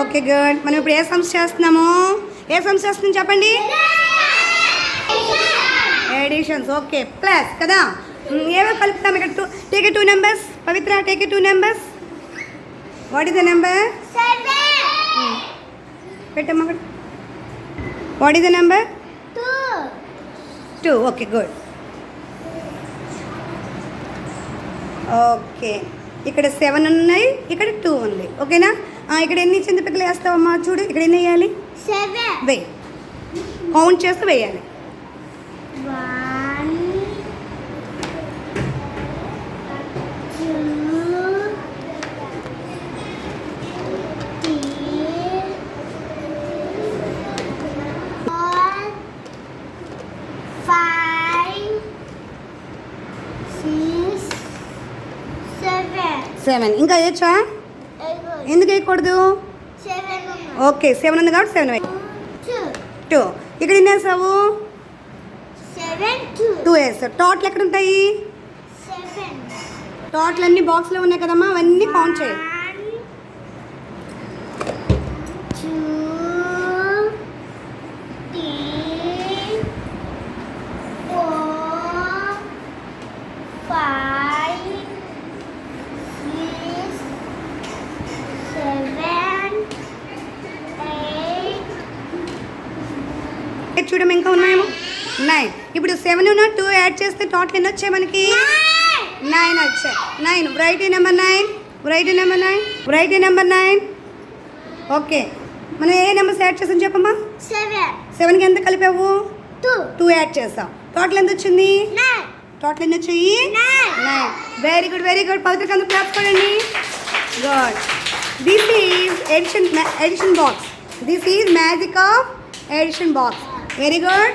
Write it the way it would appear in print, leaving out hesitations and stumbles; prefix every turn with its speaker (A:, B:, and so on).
A: Okay good. మనం ఇప్పుడు ఏ sums చేస్తున్నాము? ఏ సమ్స్ చేస్తున్నాం చెప్పండి? ఎడిషన్స్. ఓకే, ప్లస్ కదా. ఏవో కలుపుతాం ఇక్కడ. Take 2 numbers. Pavithra, take 2 numbers. What is the number? పెట్టమ్మా. What is the number? 2. Okay, good. Okay, ఇక్కడ 7 ఉన్నాయి, ఇక్కడ 2 ఉంది. ఓకేనా? ఇక్కడ ఎన్ని చింతపిక్కలు వేస్తావమ్మా? చూడు, ఇక్కడ ఎన్ని వేయాలి?
B: 7.
A: వెయ్యి. కౌంట్ చేస్తూ వేయాలి.
B: 1 2 3 4 5 6 7.
A: ఇంకా వేయచ్చా? ఎందుకు వేయకూడదు?
B: 7.
A: ఓకే, 7 ఉంది కాబట్టి 7 వేయి. 2. ఇక్కడ ఎన్ని వేసావు?
B: 7 2
A: 2 వేస్తావు. టోటల్ ఎక్కడ ఉంటాయి?
B: 7.
A: టోటల్ అన్ని బాక్స్లో ఉన్నాయి కదమ్మా, అవన్నీ కౌంట్ చేయి.
B: 1 2 3 4 5 6 7 8.
A: చూడము, ఇంకా ఉన్నాయేమో. 9. ఇప్పుడు 7 ఉన్న 2 యాడ్ చేస్తే టోటల్ ఎన్ని వచ్చాయి మనకి? 9 వచ్చాయి. 9. Right number 9. Right number 9. Right number 9. Okay, మనం ఏ నెంబర్స్ యాడ్ చేసాం చెప్పమ్మా?
B: 7
A: 7కి ఎంత కలిపావు?
B: 2
A: 2 యాడ్ చేసాం. టోటల్ ఎంత వచ్చింది?
B: 9.
A: టోటల్ ఎన్ని వచ్చాయి? 9. Very good, very good. పవిత్రకి అందరూ క్లాప్స్ కొడండి. Good. This is addition box. This is magic of addition box. Very good.